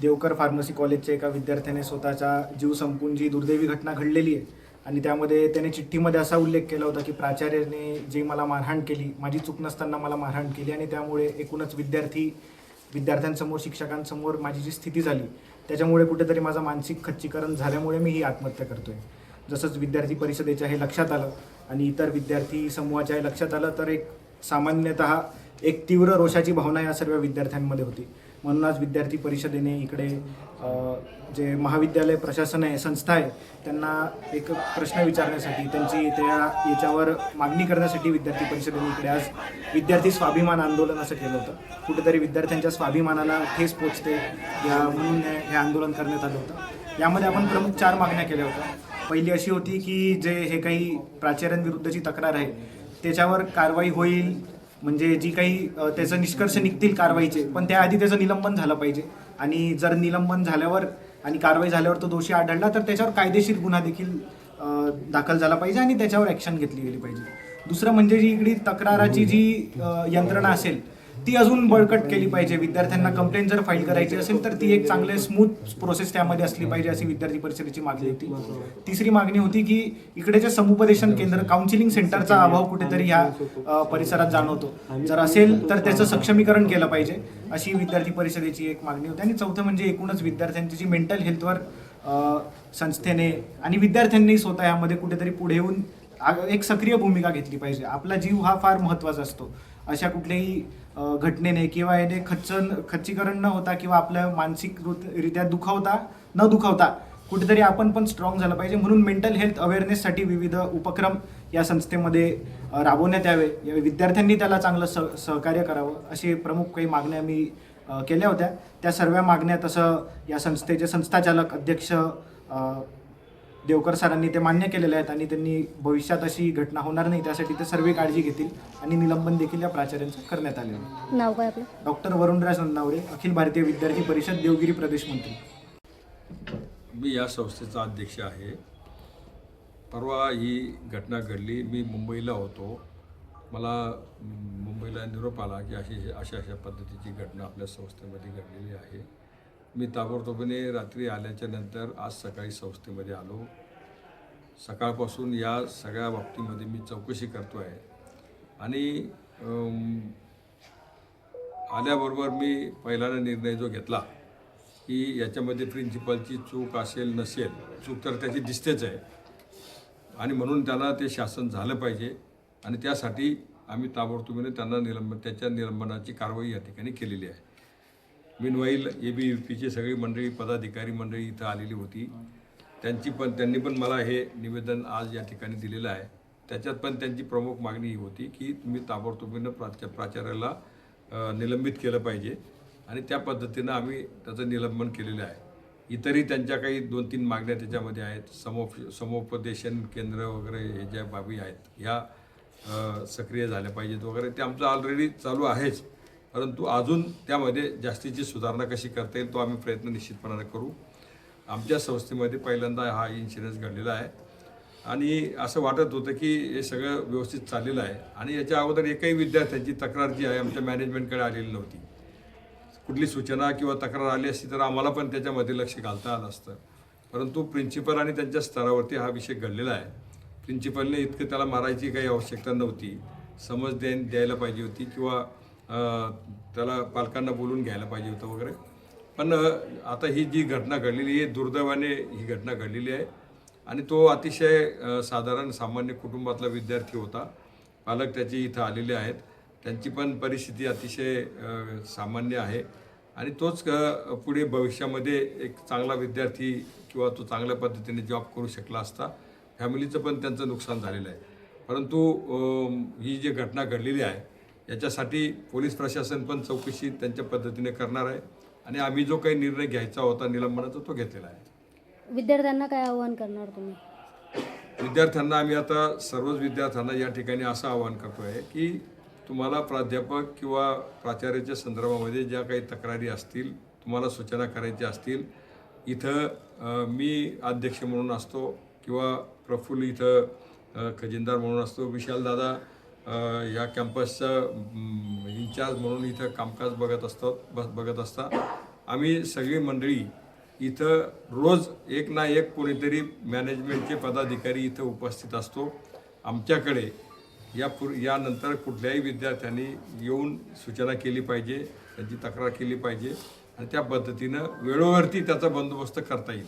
Devkar pharmacy कॉलेजच्या एका विद्यार्थ्याने स्वतःचा जीव संपवून जी दुर्दैवी घटना घडलेली आहे आणि त्यामध्ये त्याने चिठ्ठीमध्ये असा उल्लेख केला होता की प्राचार्याने जी मला मारहाण केली, माझी चूक नसताना मला मारहाण केली आणि त्यामुळे एकूणच विद्यार्थ्यांसमोर, शिक्षकांसमोर माझी जी स्थिती झाली त्याच्यामुळे कुठेतरी माझं मानसिक खच्चीकरण झाल्यामुळे मी ही आत्महत्या करतोय. जसंच विद्यार्थी परिषदेच्या हे लक्षात आलं आणि इतर विद्यार्थी समूहाच्या हे लक्षात आलं तर सामान्यतः एक तीव्र रोषाची भावना या सर्व विद्यार्थ्यांमध्ये होती. म्हणून आज विद्यार्थी परिषदेने इकडे जे महाविद्यालय प्रशासन आहे, संस्था आहे, त्यांना एक प्रश्न विचारण्यासाठी, त्यांची याच्यावर मागणी करण्यासाठी विद्यार्थी परिषदेने इकडे आज विद्यार्थी स्वाभिमान आंदोलन असं केलं होतं. कुठेतरी विद्यार्थ्यांच्या स्वाभिमानाला ठेस पोचते म्हणून हे आंदोलन करण्यात आलं होतं. यामध्ये आपण प्रमुख 4 मागण्या केल्या होत्या. पहिली अशी होती की जे हे काही प्राचार्यांविरुद्धची तक्रार आहे त्याच्यावर कारवाई होईल, म्हणजे जी काही त्याचं निष्कर्ष निघतील कारवाईचे, पण त्याआधी त्याचं निलंबन झालं पाहिजे आणि जर निलंबन झाल्यावर आणि कारवाई झाल्यावर तो दोषी आढळला तर त्याच्यावर कायदेशीर गुन्हा देखील दाखल झाला पाहिजे आणि त्याच्यावर ॲक्शन घेतली गेली पाहिजे. दुसरं म्हणजे जी इकडे तक्राराची जी यंत्रणा असेल ती अजून बळकट केली पाहिजे. विद्यार्थ्यांना कंप्लेंट जर फाईल करायची असेल तर ती एक चांगले स्मूथ प्रोसेस त्यामध्ये असली पाहिजे अशी विद्यार्थी परिषदेची मागणी होती. तिसरी मागणी होती की इकडे जे समुपदेशन केंद्र, काउन्सिलिंग सेंटरचा अभाव कुठेतरी ह्या परिसरात जाणवतो. जर असेल तर त्याचं सक्षमीकरण केलं पाहिजे अशी विद्यार्थी परिषदेची एक मागणी होती. आणि चौथं म्हणजे एकूणच विद्यार्थ्यांची जी मेंटल हेल्थवर संस्थेने आणि विद्यार्थ्यांनी स्वतः यामध्ये कुठेतरी पुढे येऊन एक सक्रिय भूमिका घेतली पाहिजे. आपला जीव हा फार महत्त्वाचा असतो. अशा कुठल्याही घटनेने किंवा याने खच्चीकरण न होता किंवा आपल्या मानसिकरित्या न दुखावता कुठेतरी आपण पण स्ट्रॉंग झालं पाहिजे. म्हणून मेंटल हेल्थ अवेअरनेससाठी विविध उपक्रम या संस्थेमध्ये राबवण्यात यावे, विद्यार्थ्यांनी त्याला चांगलं सहकार्य करावं असे प्रमुख काही मागण्या मी केल्या होत्या. त्या सर्व मागण्या तसं या संस्थेचे संस्थाचालक अध्यक्ष देवकर सरांनी ते मान्य केलेले आहेत आणि त्यांनी भविष्यात अशी घटना होणार नाही त्यासाठी ते सर्व काळजी घेतील आणि निलंबन देखील या प्राचार्यांचं करण्यात आले आहे. नाव काय आपलं? डॉक्टर वरुणराज नन्नावरे, अखिल भारतीय विद्यार्थी परिषद, देवगिरी प्रदेश मंत्री. मी या संस्थेचा अध्यक्ष आहे. परवा ही घटना घडली. मी मुंबईला होतो. मला मुंबईला निरोप आला की अशा पद्धतीची घटना आपल्या संस्थेमध्ये घडलेली आहे. मी ताबडतोबीने रात्री आल्याच्या नंतर आज सकाळी संस्थेमध्ये आलो. सकाळपासून या सगळ्या बाबतीमध्ये मी चौकशी करतो आहे आणि आल्याबरोबर मी पहिल्यांदा निर्णय जो घेतला की याच्यामध्ये प्रिन्सिपलची चूक असेल नसेल, चूक तर त्याची दिसतेच आहे आणि म्हणून त्यांना ते शासन झालं पाहिजे आणि त्यासाठी आम्ही ताबडतोबीने त्यांना त्याच्या निलंबनाची कारवाई या ठिकाणी केलेली आहे. मीनवाईल ABVPची सगळी मंडळी, पदाधिकारी मंडळी इथं आलेली होती. त्यांनी पण मला हे निवेदन आज या ठिकाणी दिलेलं आहे. त्याच्यात पण त्यांची प्रमुख मागणी ही होती की तुम्ही ताबडतोबीनं प्राचार्याला निलंबित केलं पाहिजे आणि त्या पद्धतीनं आम्ही त्याचं निलंबन केलेलं आहे. इतरही त्यांच्या काही 2-3 मागण्या त्याच्यामध्ये आहेत. समुपदेशन केंद्र वगैरे हे ज्या बाबी आहेत ह्या सक्रिय झाल्या पाहिजेत वगैरे, ते आमचं ऑलरेडी चालू आहेच, परंतु अजून त्यामध्ये जास्तीची सुधारणा कशी करता येईल तो आम्ही प्रयत्न निश्चितपणाने करू. आमच्या संस्थेमध्ये पहिल्यांदा हा इन्सिडेन्स घडलेला आहे आणि असं वाटत होतं की हे सगळं व्यवस्थित चाललेलं आहे आणि याच्या अगोदर एकही विद्यार्थ्यांची तक्रार जी आहे आमच्या मॅनेजमेंटकडे आलेली नव्हती. कुठली सूचना किंवा तक्रार आली असती तर आम्हाला पण त्याच्यामध्ये लक्ष घालता आलं असतं, परंतु प्रिन्सिपल आणि त्यांच्या स्तरावरती हा विषय घडलेला आहे. प्रिन्सिपलने इतकं त्याला मारायची काही आवश्यकता नव्हती. समज द्यायला पाहिजे होती किंवा त्याला पालकांना बोलून घ्यायला पाहिजे होतं वगैरे. पण आता ही जी घटना घडलेली आहे, दुर्दैवाने ही घटना घडलेली आहे आणि तो अतिशय साधारण सामान्य कुटुंबातला विद्यार्थी होता. पालक त्याचे इथं आलेले आहेत. त्यांची पण परिस्थिती अतिशय सामान्य आहे आणि तोच पुढे भविष्यामध्ये एक चांगला विद्यार्थी किंवा तो चांगल्या पद्धतीने जॉब करू शकला असता. फॅमिलीचं पण त्यांचं नुकसान झालेलं आहे. परंतु ही जी घटना घडलेली आहे याच्यासाठी पोलीस प्रशासन पण चौकशी त्यांच्या पद्धतीने करणार आहे आणि आम्ही जो काही निर्णय घ्यायचा होता निलंबनाचा तो घेतलेला आहे. विद्यार्थ्यांना काय आवाहन करणार तुम्ही? विद्यार्थ्यांना आम्ही आता सर्वच विद्यार्थ्यांना या ठिकाणी असं आवाहन करतो आहे की तुम्हाला प्राध्यापक किंवा प्राचार्याच्या संदर्भामध्ये ज्या काही तक्रारी असतील, तुम्हाला सूचना करायच्या असतील, इथं मी अध्यक्ष म्हणून असतो किंवा प्रफुल्ल इथं खजिनदार म्हणून असतो, विशालदादा या कॅम्पसचा इन्चार्ज म्हणून इथं कामकाज बघत असतात. आम्ही सगळी मंडळी इथं रोज एक ना एक कोणीतरी मॅनेजमेंटचे पदाधिकारी इथं उपस्थित असतो. आमच्याकडे यानंतर कुठल्याही विद्यार्थ्यांनी येऊन सूचना केली पाहिजे, त्यांची तक्रार केली पाहिजे आणि त्या पद्धतीनं वेळोवरती त्याचा बंदोबस्त करता येईल.